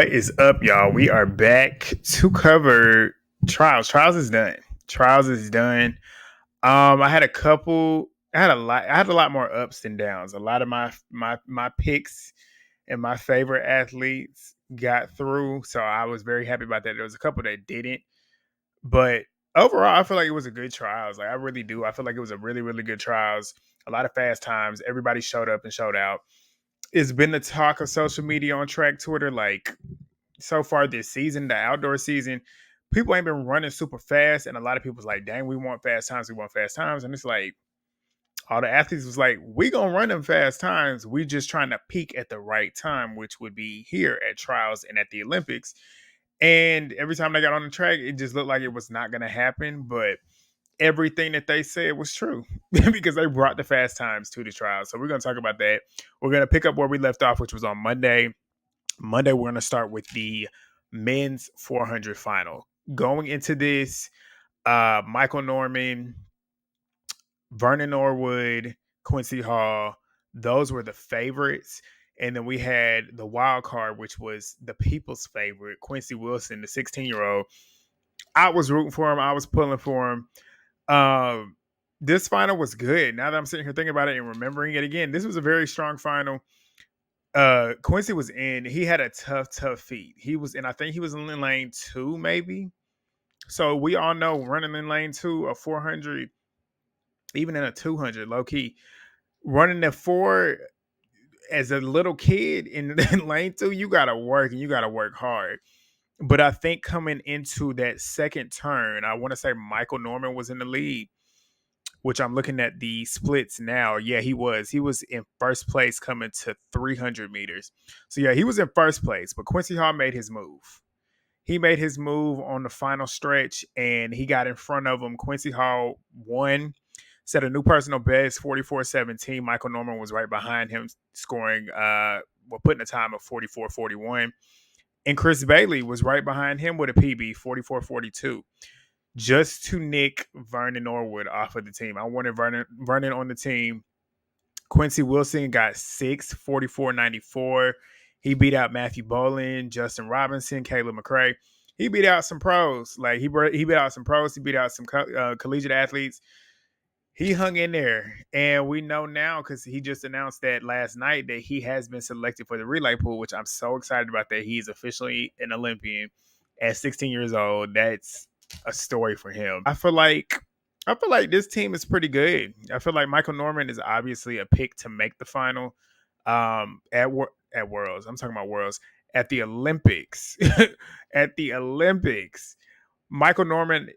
What is up, y'all? We are back to cover trials. Trials is done. Trials is done. I had a couple. I had a lot. I had a lot more ups than downs. A lot of my picks and my favorite athletes got through, so I was very happy about that. There was a couple that didn't, but overall, I feel like it was a good trials. Like I really do. I feel like it was a really, really good trials. A lot of fast times. Everybody showed up and showed out. It's been the talk of social media on track Twitter, like so far this season, the outdoor season, people ain't been running super fast. And a lot of people's like, dang, we want fast times. We want fast times. And it's like, all the athletes was like, we gonna run them fast times. We just trying to peak at the right time, which would be here at trials and at the Olympics. And every time they got on the track, it just looked like it was not gonna happen. But everything that they said was true because they brought the fast times to the trials. So we're gonna talk about that. We're gonna pick up where we left off, which was on Monday. Monday, we're going to start with the men's 400 final. Going into this, Michael Norman, Vernon Norwood, Quincy Hall, those were the favorites. And then we had the wild card, which was the people's favorite, Quincy Wilson, the 16-year-old. I was rooting for him. I was pulling for him. This final was good. Now that I'm sitting here thinking about it and remembering it again, this was a very strong final. Quincy was in. He had a tough feat. He was in. I think he was in lane 2, maybe. So we all know running in lane 2, a 400, even in a 200, low key, running the 4 as a little kid in lane 2, you gotta work and you gotta work hard. But I think coming into that second turn, I want to say Michael Norman was in the lead, which I'm looking at the splits now. Yeah, he was. He was in first place coming to 300 meters. So, yeah, he was in first place, but Quincy Hall made his move. He made his move on the final stretch, and he got in front of him. Quincy Hall won, set a new personal best, 44:17. Michael Norman was right behind him, scoring, putting a time of 44:41. And Chris Bailey was right behind him with a PB, 44:42. Just to nick Vernon Norwood off of the team. I wanted Vernon on the team. Quincy Wilson got 6, 44:94. He beat out Matthew Bolin, Justin Robinson, Caleb McCray. He beat out some pros. Like he beat out some pros. He beat out some collegiate athletes. He hung in there. And we know now because he just announced that last night that he has been selected for the relay pool, which I'm so excited about that. He's officially an Olympian at 16 years old. That's a story for him. I feel like this team is pretty good. I feel like Michael Norman is obviously a pick to make the final at Worlds. I'm talking about Worlds. At the Olympics. At the Olympics. Michael Norman,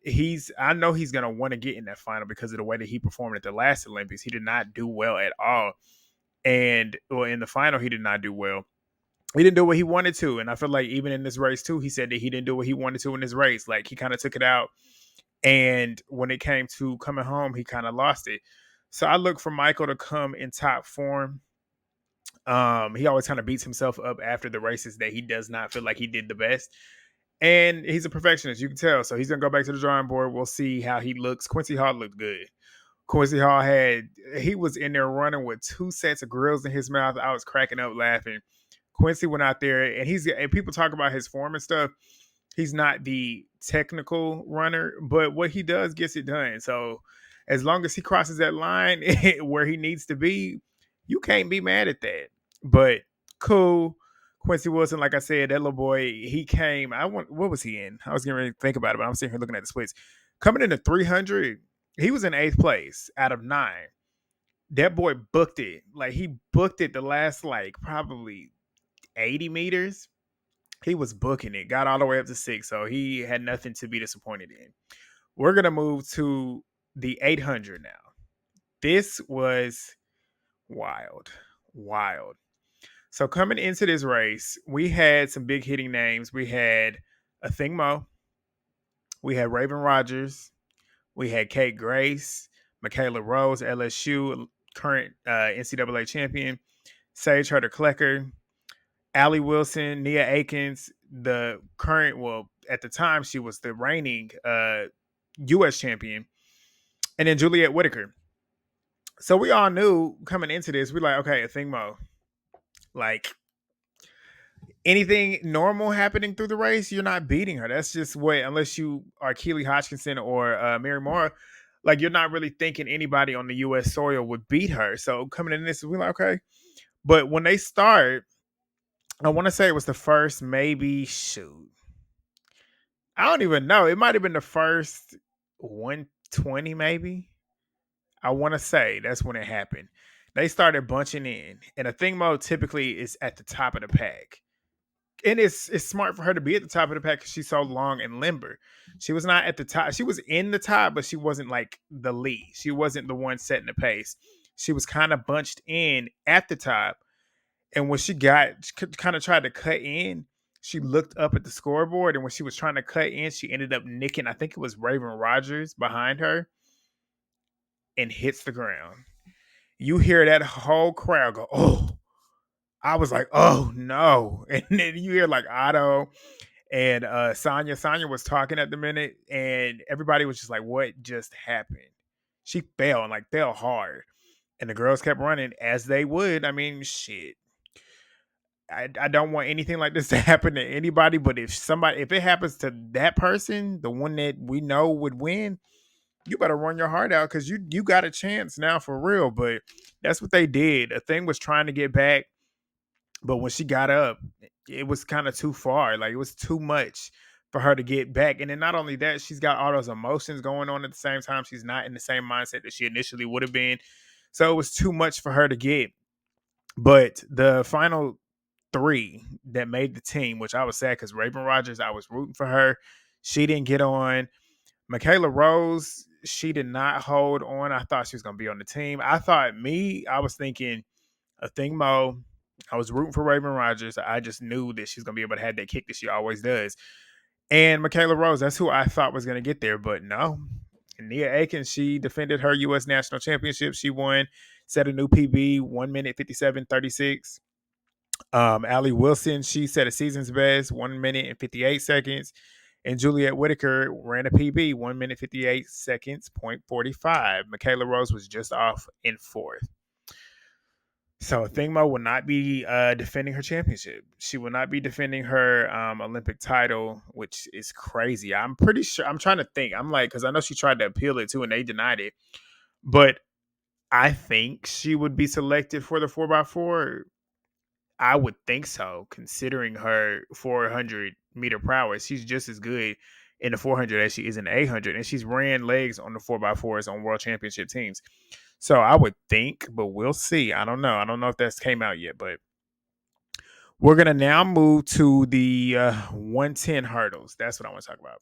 I know he's going to want to get in that final because of the way that he performed at the last Olympics. He did not do well at all. And in the final, he did not do well. He didn't do what he wanted to. And I feel like even in this race, too, he said that he didn't do what he wanted to in this race. Like, he kind of took it out. And when it came to coming home, he kind of lost it. So I look for Michael to come in top form. He always kind of beats himself up after the races that he does not feel like he did the best. And he's a perfectionist, you can tell. So he's going to go back to the drawing board. We'll see how he looks. Quincy Hall looked good. Quincy Hall he was in there running with 2 sets of grills in his mouth. I was cracking up laughing. Quincy went out there, and people talk about his form and stuff. He's not the technical runner, but what he does gets it done. So as long as he crosses that line where he needs to be, you can't be mad at that. But cool. Quincy Wilson, like I said, that little boy, he came. What was he in? I was going to think about it, but I'm sitting here looking at the splits. Coming into 300, he was in 8th place out of 9. That boy booked it. Like, he booked it the last, probably 80 meters. He was booking it. Got all the way up to 6, so he had nothing to be disappointed in. We're going to move to the 800 now. This was wild. So coming into this race, we had some big hitting names. We had Athing Mo. We had Raven Rogers. We had Kate Grace, Michaela Rose, LSU, current NCAA champion, Sage Herter-Klecker, Allie Wilson, Nia Akins, the current, at the time, she was the reigning U.S. champion, and then Juliet Whitaker. So we all knew coming into this, we're like, okay, Athing Mo. Like, anything normal happening through the race, you're not beating her. That's just what, unless you are Keely Hodgkinson or Mary Moore, like you're not really thinking anybody on the U.S. soil would beat her. So coming in this, we're like, okay. But when they start, I want to say it was the first, maybe, shoot, I don't even know. It might have been the first 120, maybe. I want to say that's when it happened. They started bunching in, and a thing mode typically is at the top of the pack. And it's smart for her to be at the top of the pack because she's so long and limber. She was not at the top. She was in the top, but she wasn't like the lead. She wasn't the one setting the pace. She was kind of bunched in at the top. And when she kind of tried to cut in, she looked up at the scoreboard. And when she was trying to cut in, she ended up nicking, I think it was Raven Rogers behind her, and hits the ground. You hear that whole crowd go, oh. I was like, oh no. And then you hear like Otto and Sonya. Sonya was talking at the minute, and everybody was just like, what just happened? She fell and like fell hard. And the girls kept running as they would. I mean, shit. I don't want anything like this to happen to anybody, but if it happens to that person, the one that we know would win, you better run your heart out because you got a chance now for real. But that's what they did. A thing was trying to get back, but when she got up, it was kind of too far. Like it was too much for her to get back. And then not only that, she's got all those emotions going on at the same time. She's not in the same mindset that she initially would have been. So it was too much for her to get. But the final three that made the team, which I was sad because Raven Rogers, I was rooting for her. She didn't get on. Michaela Rose, she did not hold on. I thought she was going to be on the team. I was thinking a thing Mo. I was rooting for Raven Rogers. I just knew that she's going to be able to have that kick that she always does. And Michaela Rose, that's who I thought was going to get there. But no. Nia Aikens, she defended her U.S. National Championship. She won, set a new PB, 1 minute 57:36. Allie Wilson, she set a season's best, 1 minute and 58 seconds. And Juliet Whitaker ran a PB, 1 minute 58 seconds, .45. Michaela Rose was just off in fourth. So Thingmo will not be defending her championship. She will not be defending her Olympic title, which is crazy. I'm pretty sure. I'm trying to think. I'm like, because I know she tried to appeal it too, and they denied it. But I think she would be selected for the 4x4. I would think so, considering her 400-meter prowess. She's just as good in the 400 as she is in the 800, and she's ran legs on the 4x4s on world championship teams. So I would think, but we'll see. I don't know. I don't know if that's came out yet, but we're going to now move to the 110 hurdles. That's what I want to talk about.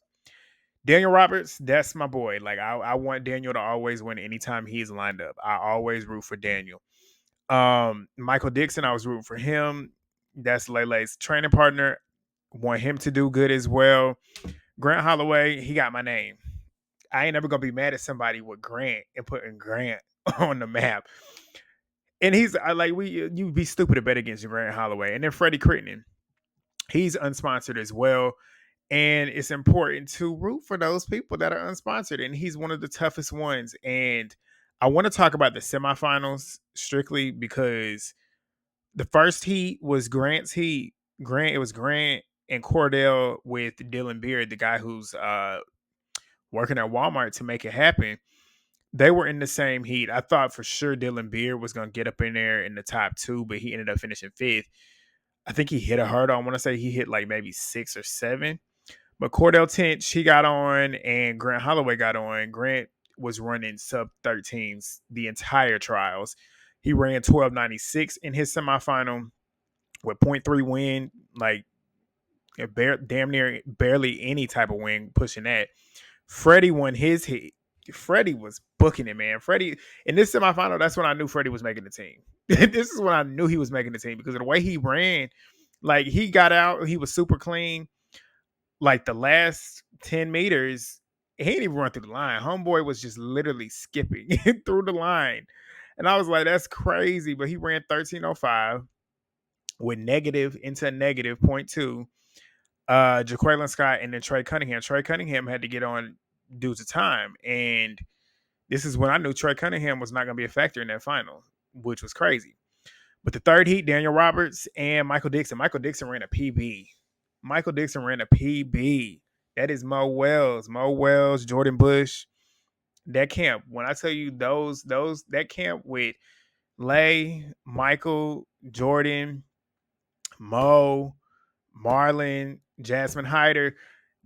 Daniel Roberts, that's my boy. Like I want Daniel to always win anytime he's lined up. I always root for Daniel. Michael Dixon, I was rooting for him. That's Lele's training partner. Want him to do good as well. Grant Holloway, he got my name. I ain't never gonna be mad at somebody with Grant and putting Grant on the map. And he's like, you'd be stupid to bet against Grant Holloway. And then Freddie Crittenden, he's unsponsored as well. And it's important to root for those people that are unsponsored. And he's one of the toughest ones. And I want to talk about the semifinals strictly because the first heat was Grant's heat. It was Grant and Cordell with Dylan Beard, the guy who's working at Walmart to make it happen. They were in the same heat. I thought for sure Dylan Beard was going to get up in there in the top two, but he ended up finishing fifth. I think he hit a hurdle. I want to say he hit like maybe 6 or 7. But Cordell Tinch, he got on, and Grant Holloway got on. Grant was running sub-13s the entire trials. He ran 12.96 in his semifinal with 0.3 win, like damn near barely any type of win pushing that. Freddie won his heat. Freddie was booking it, man. Freddie, in this semifinal, that's when I knew Freddie was making the team. This is when I knew he was making the team because of the way he ran. Like, he got out, he was super clean. Like, the last 10 meters, he didn't even run through the line. Homeboy was just literally skipping through the line. And I was like, that's crazy. But he ran 13:05 with negative into negative 0.2. Jaqueline Scott and then Trey Cunningham. Trey Cunningham had to get on due to time. And this is when I knew Trey Cunningham was not going to be a factor in that final, which was crazy. But the third heat, Daniel Roberts and Michael Dixon. Michael Dixon ran a PB. Michael Dixon ran a PB. That is Mo Wells, Jordan Bush. That camp. When I tell you that camp with Lay, Michael, Jordan, Mo, Marlon, Jasmine Hyder,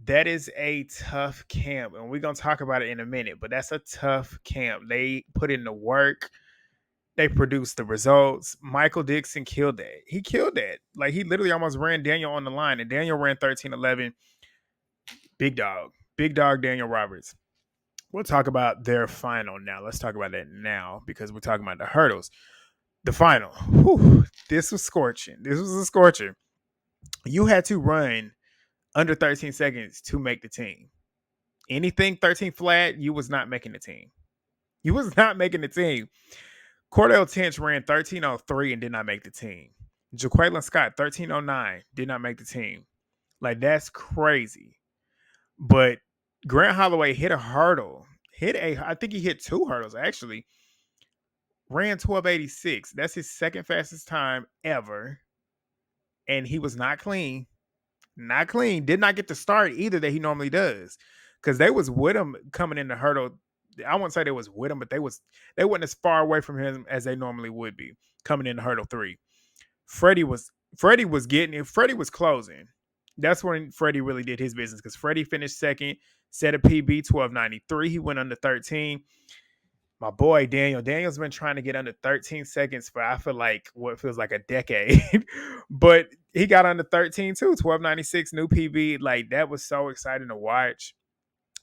that is a tough camp. And we're going to talk about it in a minute, but that's a tough camp. They put in the work. They produced the results. Michael Dixon killed that. He killed that. Like, he literally almost ran Daniel on the line, and Daniel ran 13:11. Big dog. Big dog Daniel Roberts. We'll talk about their final now. Let's talk about that now because we're talking about the hurdles. The final. Whew, this was scorching. This was a scorcher. You had to run under 13 seconds to make the team. Anything 13 flat, you was not making the team. You was not making the team. Cordell Tench ran 13:03 and did not make the team. Jaqueline Scott, 13:09, did not make the team. Like, that's crazy. But Grant Holloway hit a hurdle. I think he hit 2 hurdles, actually. Ran 12:86. That's his second fastest time ever. And he was not clean. Not clean. Did not get the start either that he normally does. Because they was with him coming in the hurdle. I wouldn't say they was with him, but they wasn't as far away from him as they normally would be coming in the hurdle 3. Freddie was getting it. Freddie was closing. That's when Freddie really did his business because Freddie finished second, set a PB 12:93. He went under 13. My boy Daniel's been trying to get under 13 seconds for I feel like what feels like a decade, but he got under 13 too. 12:96 new PB. Like, that was so exciting to watch.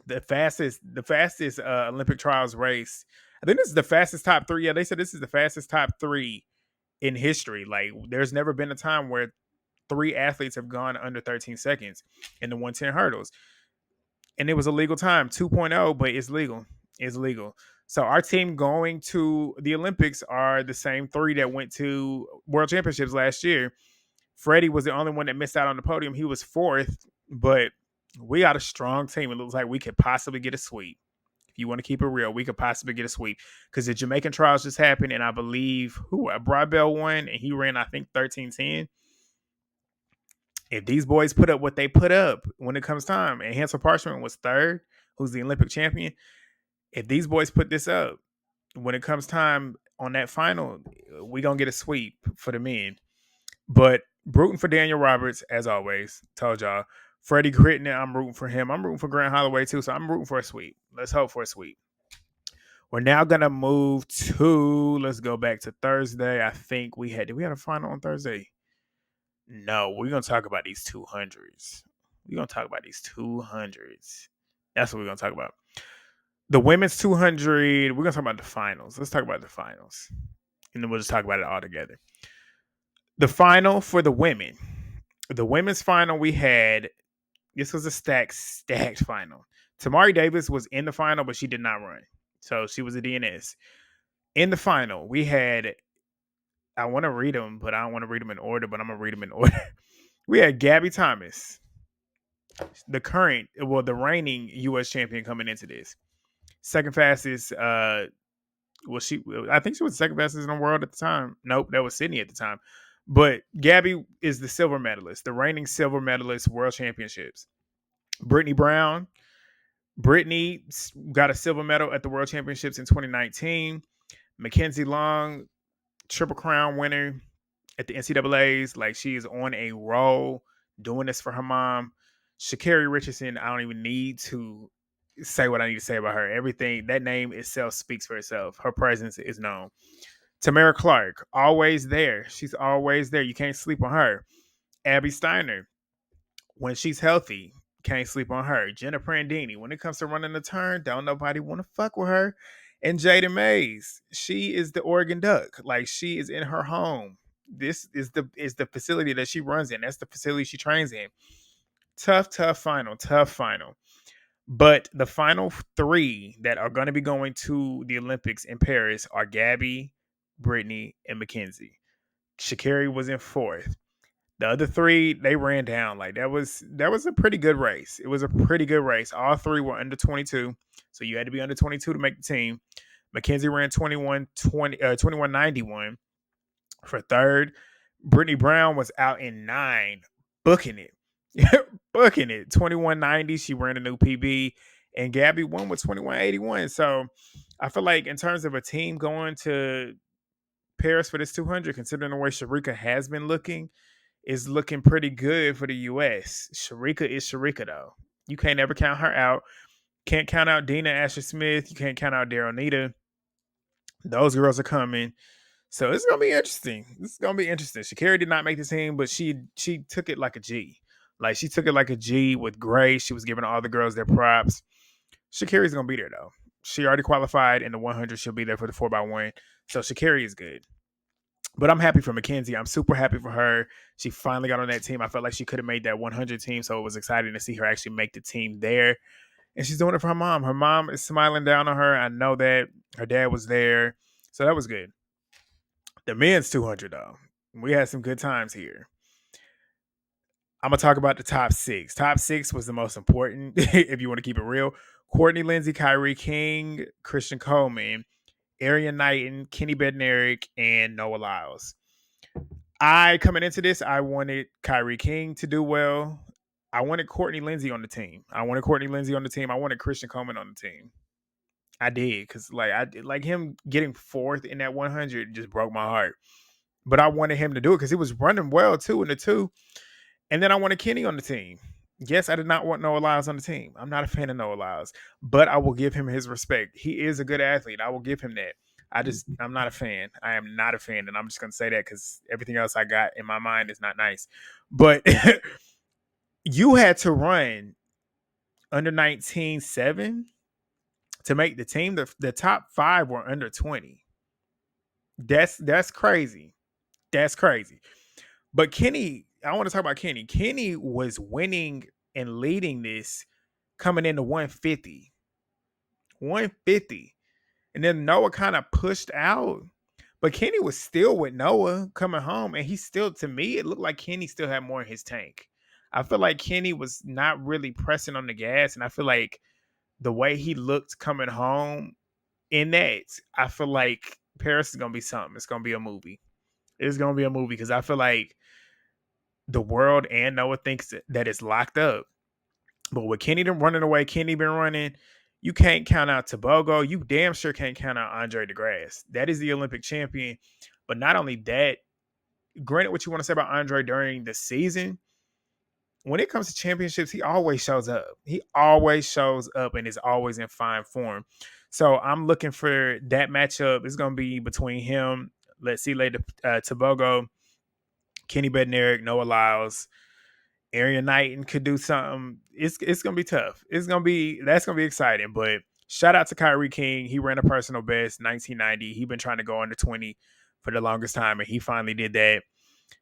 The fastest Olympic trials race. I think this is the fastest top 3. Yeah, they said this is the fastest top 3 in history. Like, there's never been a time where 3 athletes have gone under 13 seconds in the 110 hurdles. And it was a legal time, 2.0, but it's legal. It's legal. So our team going to the Olympics are the same 3 that went to World Championships last year. Freddie was the only one that missed out on the podium. He was 4th, but we got a strong team. It looks like we could possibly get a sweep. If you want to keep it real, we could possibly get a sweep because the Jamaican trials just happened, and I believe Broadbell won, and he ran, I think, 13:10. If these boys put up what they put up when it comes time, and Hansel Parchment was 3rd, who's the Olympic champion, if these boys put this up when it comes time on that final, we gonna get a sweep for the men. But rooting for Daniel Roberts, as always. Told y'all. Freddie Crittenden, I'm rooting for him. I'm rooting for Grant Holloway too, so I'm rooting for a sweep. Let's hope for a sweep. We're now gonna move to, let's go back to Thursday. I think did we have a final on Thursday? No, we're gonna talk about these 200s. We're gonna talk about these 200s. That's what we're gonna talk about. The women's 200, we're going to talk about the finals. Let's talk about the finals. And then we'll just talk about it all together. The final for the women. The women's final we had, this was a stacked final. Tamari Davis was in the final, but she did not run. So she was a DNS. In the final, we had, I want to read them, but I don't want to read them in order, but I'm going to read them in order. We had Gabby Thomas, the reigning U.S. champion coming into this. Second fastest, I think she was the second fastest in the world at the time. Nope, that was Sydney at the time. But Gabby is the silver medalist, the reigning silver medalist, World Championships. Brittany got a silver medal at the World Championships in 2019. McKenzie Long, Triple Crown winner at the NCAAs. Like, she is on a roll, doing this for her mom. Sha'Carri Richardson, I don't even need to say what I need to say about her. Everything, that name itself speaks for itself. Her presence is known. Tamara Clark, always there. She's always there. You can't sleep on her. Abby Steiner, when she's healthy, can't sleep on her. Jenna Prandini, when it comes to running the turn, don't nobody want to fuck with her. And Jada Mays, she is the Oregon Duck. Like, she is in her home. This is the facility that she runs in. That's the facility she trains in. Tough final. But the final 3 that are going to be going to the Olympics in Paris are Gabby, Brittany, and McKenzie. Sha'Carri was in 4th. The other 3, they ran down. Like, that was a pretty good race. It was a pretty good race. All 3 were under 22, so you had to be under 22 to make the team. McKenzie ran 21:91. For third, Brittany Brown was out in 9, booking it. Booking it. 2190. She ran a new PB. And Gabby won with 2181. So I feel like in terms of a team going to Paris for this 200, considering the way Sharika has been looking, is looking pretty good for the US. Sharika is Sharika, though. You can't ever count her out. Can't count out Dina Asher Smith. You can't count out Daryl Nita. Those girls are coming. So it's gonna be interesting. It's gonna be interesting. Sha'Carri did not make the team, but she took it like a G. Like she took it like a G with grace. She was giving all the girls their props. Sha'Carri's gonna be there though. She already qualified in the 100. She'll be there for the 4x1. So Sha'Carri is good. But I'm happy for McKenzie. I'm super happy for her. She finally got on that team. I felt like she could have made that 100 team, so it was exciting to see her actually make the team there. And she's doing it for her mom. Her mom is smiling down on her. I know that her dad was there, so that was good. The men's 200, though, we had some good times here. I'm going to talk about the top 6. Top 6 was the most important, if you want to keep it real. Courtney Lindsay, Kyrie King, Christian Coleman, Erriyon Knighton, Kenny Bednarek, and Noah Lyles. Coming into this, I wanted Kyrie King to do well. I wanted Courtney Lindsay on the team. I wanted Christian Coleman on the team. I did, because like him getting 4th in that 100 just broke my heart. But I wanted him to do it because he was running well too in the 2. And then I wanted Kenny on the team. Yes, I did not want Noah Lyles on the team. I'm not a fan of Noah Lyles, but I will give him his respect. He is a good athlete. I will give him that. I'm not a fan. I am not a fan. And I'm just going to say that because everything else I got in my mind is not nice. But you had to run under 19.7 to make the team. The top 5 were under 20. That's crazy. That's crazy. But Kenny, I want to talk about Kenny. Kenny was winning and leading this coming into 150. 150. And then Noah kind of pushed out. But Kenny was still with Noah coming home. And he still, to me, it looked like Kenny still had more in his tank. I feel like Kenny was not really pressing on the gas. And I feel like the way he looked coming home in that, I feel like Paris is going to be something. It's going to be a movie. It's going to be a movie because I feel like the world and Noah thinks that it's locked up. But with Kenny running away, Kenny been running, you can't count out Tebogo. You damn sure can't count out Andre DeGrasse. That is the Olympic champion. But not only that, granted what you want to say about Andre during the season, when it comes to championships, he always shows up. He always shows up and is always in fine form. So I'm looking for that matchup. It's going to be between him, let's see later, Tebogo, Kenny Bednarek, Noah Lyles, Erriyon Knighton could do something. It's gonna be tough. That's gonna be exciting. But shout out to Kyrie King. He ran a personal best 1990. He been trying to go under 20 for the longest time, and he finally did that.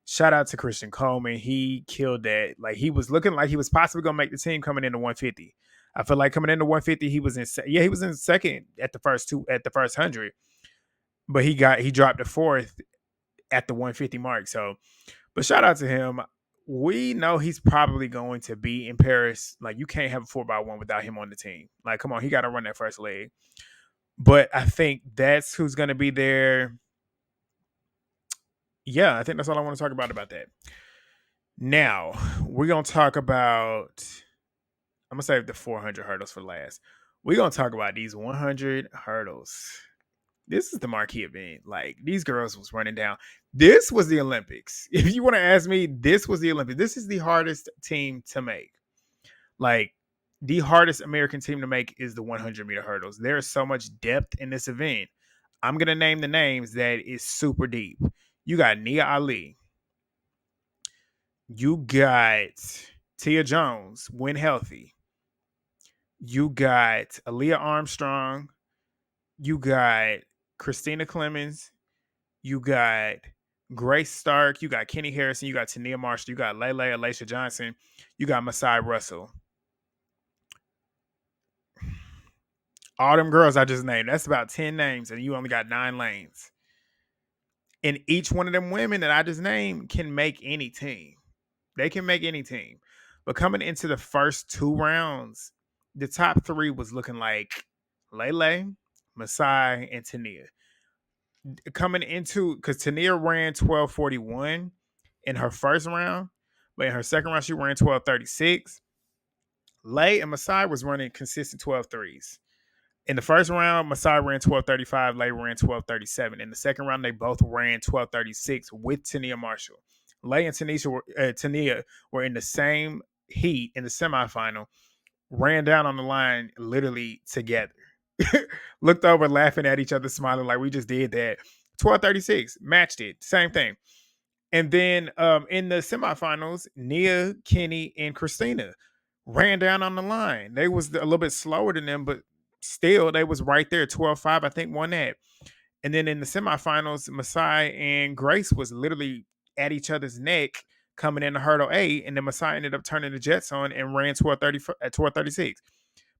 Shout out to Christian Coleman. He killed that. Like he was looking like he was possibly gonna make the team coming into 150. I feel like coming into 150, he was in second at the first 100, but he dropped to 4th at the 150 mark. So, but shout out to him. We know he's probably going to be in Paris. Like you can't have a 4x1 without him on the team. Like, come on, he got to run that first leg. But I think that's who's going to be there. Yeah, I think that's all I want to talk about that. Now, we're going to talk about, I'm going to save the 400 hurdles for last. We're going to talk about these 100 hurdles. This is the marquee event. Like these girls was running down. This was the Olympics. If you want to ask me, this was the Olympics. This is the hardest team to make. Like the hardest American team to make is the 100-meter hurdles. There is so much depth in this event. I'm going to name the names that is super deep. You got Nia Ali. You got Tia Jones, when healthy. You got Aaliyah Armstrong. You got Christina Clemens. You got Grace Stark. You got Kenny Harrison. You got Tania Marshall. You got Alaysha Johnson. You got Masai Russell. All them girls I just named. That's about 10 names, and you only got 9 lanes. And each one of them women that I just named can make any team. They can make any team. But coming into the first 2 rounds, the top 3 was looking like Lele, Masai, and Tania. coming into, because Tania ran 12:41 in her first round, but in her second round she ran 12:36. Lay and Masai was running consistent 12:3s. In the first round, Masai ran 12:35, Lay ran 12:37. In the second round, they both ran 12:36 with Tania Marshall. Lay and Tania were in the same heat in the semifinal, ran down on the line literally together. Looked over, laughing at each other, smiling like we just did that. 12:36, matched it, same thing. And then in the semifinals, Nia, Kenny, and Christina ran down on the line. They was a little bit slower than them, but still they was right there. 12-5, I think, won that. And then in the semifinals, Masai and Grace was literally at each other's neck coming in the hurdle A, and then Masai ended up turning the Jets on and ran 12:36.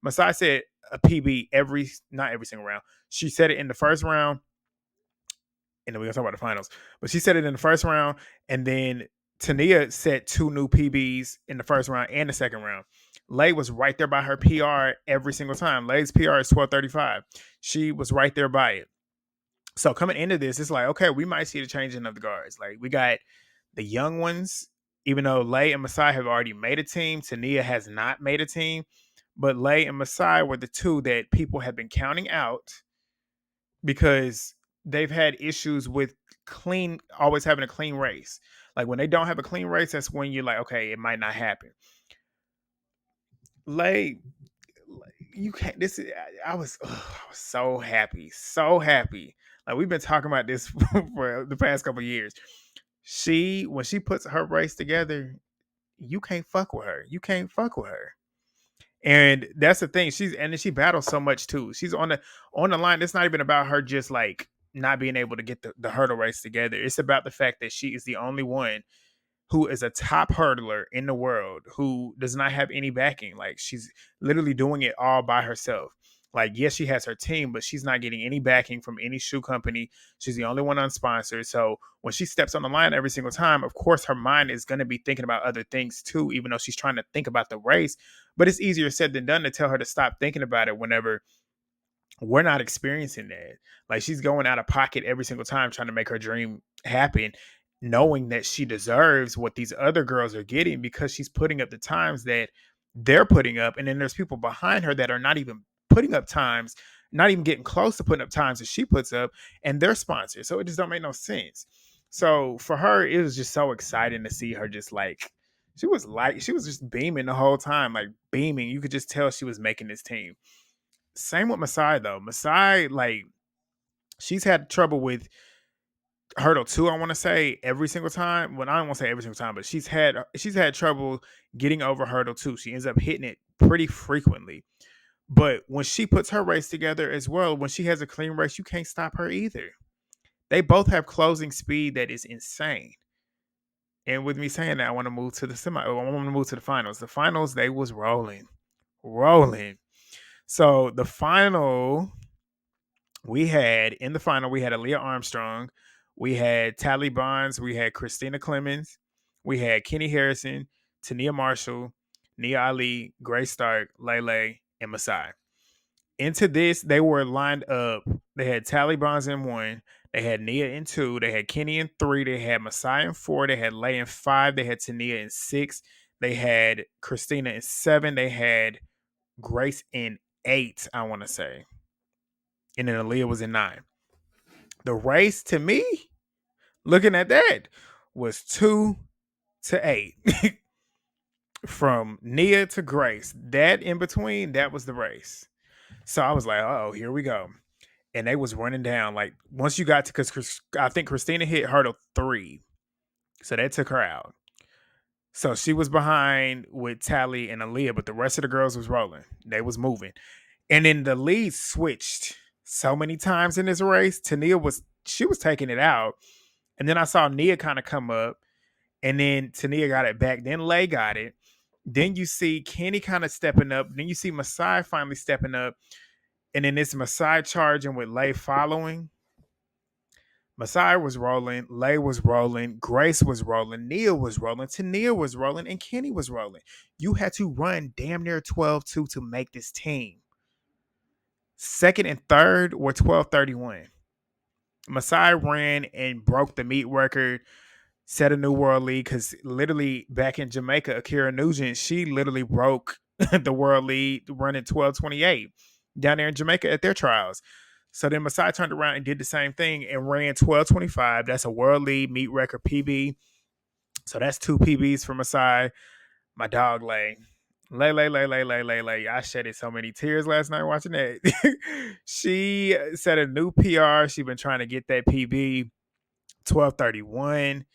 Masai said a PB not every single round. She said it in the first round, and then we're gonna talk about the finals. But she said it in the first round, and then Tania set 2 new PBs in the first round and the second round. Lay was right there by her PR every single time. Lay's PR is 12:35. She was right there by it. So coming into this, it's like, okay, we might see the changing of the guards. Like, we got the young ones, even though Lay and Masai have already made a team, Tania has not made a team. But Lay and Masai were the two that people have been counting out because they've had issues with always having a clean race. Like, when they don't have a clean race, that's when you're like, okay, it might not happen. Lay, you can't. I was so happy, so happy. Like, we've been talking about this for the past couple of years. When she puts her race together, you can't fuck with her. You can't fuck with her. And that's the thing. She battles so much too. She's on the line. It's not even about her just like not being able to get the hurdle race together. It's about the fact that she is the only one who is a top hurdler in the world who does not have any backing. Like, she's literally doing it all by herself. Like, yes, she has her team, but she's not getting any backing from any shoe company. She's the only one unsponsored. So when she steps on the line every single time, of course, her mind is going to be thinking about other things too, even though she's trying to think about the race. But it's easier said than done to tell her to stop thinking about it whenever we're not experiencing that. Like, she's going out of pocket every single time trying to make her dream happen, knowing that she deserves what these other girls are getting because she's putting up the times that they're putting up. And then there's people behind her that are not even putting up times, not even getting close to putting up times that she puts up, and they're sponsored. So it just don't make no sense. So for her, it was just so exciting to see her just like, she was just beaming the whole time, like beaming. You could just tell she was making this team. Same with Masai though. Masai, like, she's had trouble with hurdle 2, I want to say, every single time. Well, I don't want to say every single time, but she's had trouble getting over hurdle 2. She ends up hitting it pretty frequently. But when she puts her race together as well, when she has a clean race, you can't stop her either. They both have closing speed that is insane. And with me saying that, I want to move to the finals. The finals, they was rolling. So the final, we had Aaliyah Armstrong, we had Tally Bonds, we had Christina Clemens, we had Kenny Harrison, Tania Marshall, Nia Ali, Grace Stark, Lele, and Masai. Into this, they were lined up. They had Tally Bonds in 1, they had Nia in 2, they had Kenny in 3, they had Masai in 4, they had Lay in 5, they had Tania in 6, they had Christina in 7, they had Grace in 8, I want to say. And then Aaliyah was in 9. The race, to me, looking at that, was 2 to 8. From Nia to Grace. That in between, that was the race. So I was like, oh, here we go. And they was running down. Like, once you got to, because I think Christina hit hurdle 3. So that took her out. So she was behind with Tally and Aaliyah, but the rest of the girls was rolling. They was moving. And then the lead switched so many times in this race. Tania was taking it out. And then I saw Nia kind of come up. And then Tania got it back. Then Lay got it. Then you see Kenny kind of stepping up. Then you see Masai finally stepping up. And then it's Masai charging with Lay following. Masai was rolling. Lay was rolling. Grace was rolling. Nia was rolling. Tania was rolling. And Kenny was rolling. You had to run damn near 12-2 to make this team. Second and third were 12:31. Masai ran and broke the meet record, set a new world lead, because literally back in Jamaica, Akira Nugent, she literally broke the world lead running 12:28 down there in Jamaica at their trials. So then Masai turned around and did the same thing and ran 12:25. That's a world lead meet record PB. So that's two PBs for Masai. My dog Lay. I shedded so many tears last night watching that. She set a new PR. She been trying to get that PB 12:31.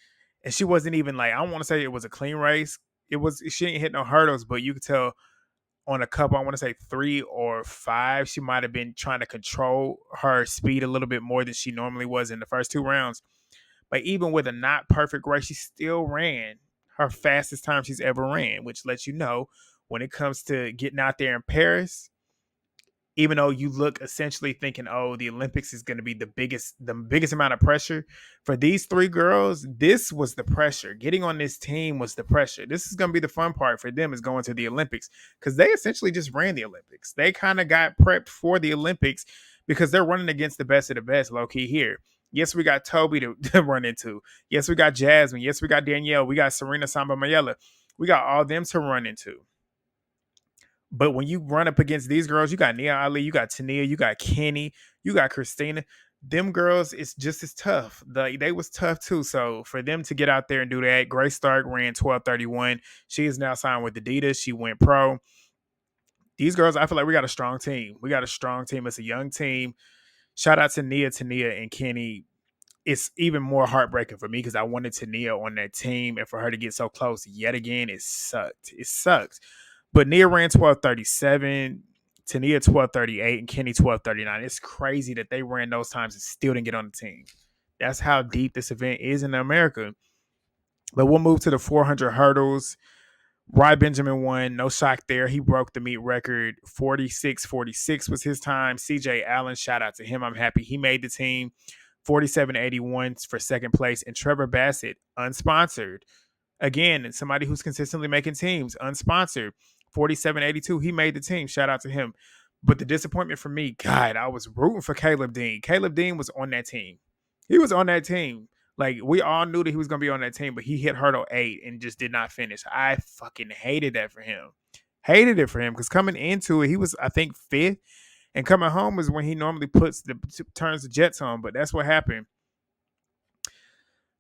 And she wasn't even like, I don't want to say it was a clean race. She didn't hit no hurdles, but you could tell on a couple, I want to say 3 or 5, she might have been trying to control her speed a little bit more than she normally was in the first 2 rounds. But even with a not perfect race, she still ran her fastest time she's ever ran, which lets you know when it comes to getting out there in Paris, even though you look essentially thinking, oh, the Olympics is going to be the biggest amount of pressure for these 3 girls. This was the pressure. Getting on this team was the pressure. This is going to be the fun part for them, is going to the Olympics, because they essentially just ran the Olympics. They kind of got prepped for the Olympics because they're running against the best of the best, low key here. Yes, we got Toby to run into. Yes, we got Jasmine. Yes, we got Danielle. We got Serena Samba Mayela. We got all them to run into. But when you run up against these girls, you got Nia Ali, you got Tania, you got Kenny, you got Christina. Them girls, it's just as tough. They was tough too. So for them to get out there and do that, Grace Stark ran 12:31. She is now signed with Adidas. She went pro. These girls, I feel like we got a strong team. We got a strong team. It's a young team. Shout out to Tania, and Kenny. It's even more heartbreaking for me because I wanted Tania on that team, and for her to get so close yet again, it sucked. It sucks. But Nia ran 12:37, Tania 12:38, and Kenny 12:39. It's crazy that they ran those times and still didn't get on the team. That's how deep this event is in America. But we'll move to the 400 hurdles. Rye Benjamin won. No shock there. He broke the meet record. 46:46 was his time. CJ Allen, shout out to him. I'm happy he made the team. 47:81 for second place. And Trevor Bassitt, unsponsored. Again, somebody who's consistently making teams, unsponsored. 47.82. He made the team. Shout out to him. But the disappointment for me, God, I was rooting for Caleb Dean. Caleb Dean was on that team. He was on that team. Like, we all knew that he was going to be on that team, but he hit hurdle 8 and just did not finish. I fucking hated that for him. Hated it for him because coming into it, he was, I think, 5th. And coming home is when he normally turns the jets on. But that's what happened.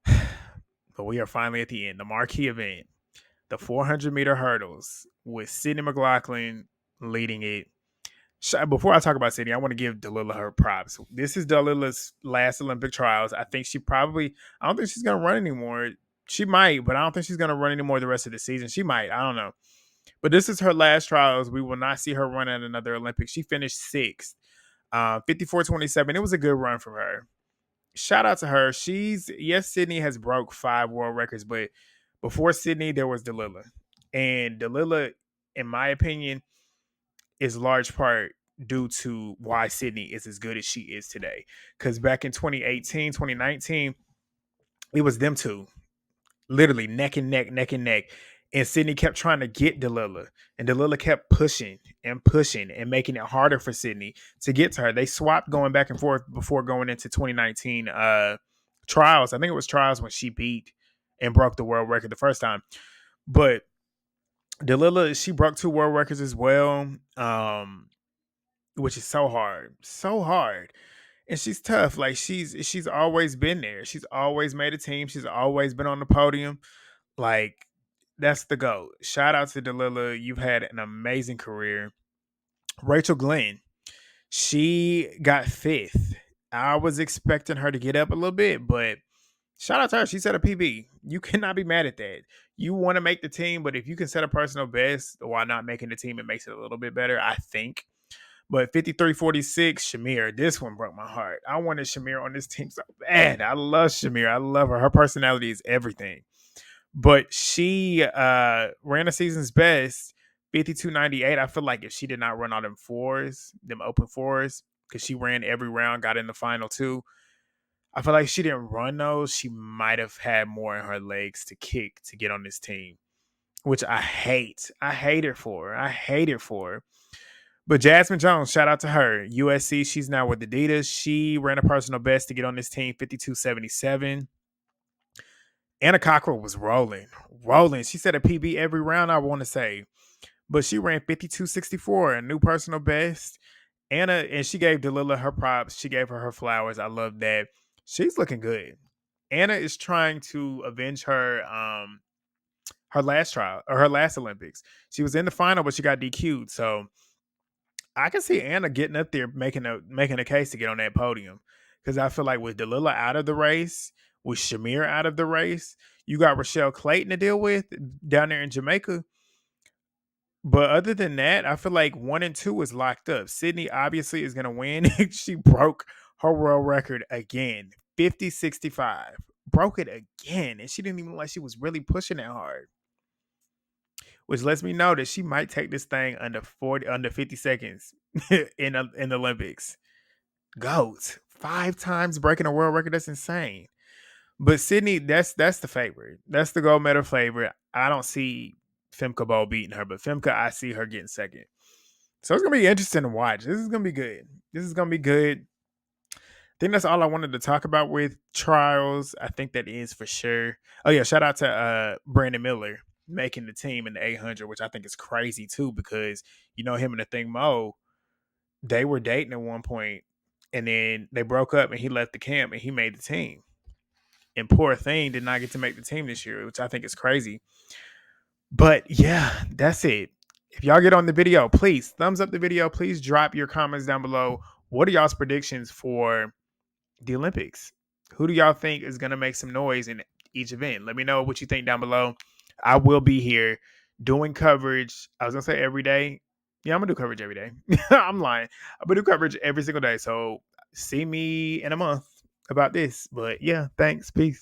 But we are finally at the end. The marquee event, the 400-meter hurdles with Sydney McLaughlin leading it. Before I talk about Sydney, I want to give Dalilah her props. This is Dalilah's last Olympic trials. I think I don't think she's going to run anymore. She might, but I don't think she's going to run anymore the rest of the season. She might. I don't know. But this is her last trials. We will not see her run at another Olympics. She finished 6th, 54.27. It was a good run from her. Shout out to her. Sydney has broke 5 world records, but before Sydney, there was Dalilah. And Dalilah, in my opinion, is large part due to why Sydney is as good as she is today. Because back in 2018, 2019, it was them two, literally neck and neck. And Sydney kept trying to get Dalilah. And Dalilah kept pushing and making it harder for Sydney to get to her. They swapped going back and forth before going into 2019 trials. I think it was trials when she beat and broke the world record the first time. But Dalilah, she broke 2 world records as well, which is so hard. So hard. And she's tough. Like, she's always been there. She's always made a team. She's always been on the podium. Like, that's the GOAT. Shout out to Dalilah. You've had an amazing career. Rachel Glenn, she got 5th. I was expecting her to get up a little bit, but shout out to her. She set a PB. You cannot be mad at that. You want to make the team, but if you can set a personal best while not making the team, it makes it a little bit better, I think. But 53.46, Shamir. This one broke my heart. I wanted Shamir on this team so bad. I love Shamir. I love her. Her personality is everything. But she ran a season's best, 52.98. I feel like if she did not run all them open fours, because she ran every round, got in the final 2, I feel like she didn't run those. She might have had more in her legs to kick to get on this team, which I hate. I hate it for her. But Jasmine Jones, shout out to her. USC, she's now with Adidas. She ran a personal best to get on this team, 52.77. Anna Cockrell was rolling, rolling. She set a PB every round, I want to say. But she ran 52.64, a new personal best. Anna, and she gave Delilah her props. She gave her flowers. I love that. She's looking good. Anna is trying to avenge her last trial or her last Olympics. She was in the final, but she got DQ'd. So I can see Anna getting up there making a case to get on that podium. Because I feel like with Delilah out of the race, with Shamir out of the race, you got Rochelle Clayton to deal with down there in Jamaica. But other than that, I feel like 1 and 2 is locked up. Sydney obviously is going to win. She broke her world record again, 50.65. Broke it again. And she didn't even look like she was really pushing that hard. Which lets me know that she might take this thing under 50 seconds in the Olympics. GOAT. 5 times breaking a world record. That's insane. But Sydney, that's the favorite. That's the gold medal favorite. I don't see Femke Bol beating her, but Femke, I see her getting second. So it's gonna be interesting to watch. This is gonna be good. This is gonna be good. I think that's all I wanted to talk about with trials. I think that is for sure. Oh yeah, shout out to Brandon Miller making the team in the 800, which I think is crazy too, because you know him and the thing Mo, they were dating at one point, and then they broke up, and he left the camp, and he made the team. And poor thing did not get to make the team this year, which I think is crazy. But yeah, that's it. If y'all get on the video, please thumbs up the video. Please drop your comments down below. What are y'all's predictions for the Olympics? Who do y'all think is going to make some noise in each event? Let me know what you think down below. I will be here doing coverage. I was going to say every day. Yeah, I'm going to do coverage every day. I'm lying. I'm going to do coverage every single day. So see me in a month about this. But yeah, thanks. Peace.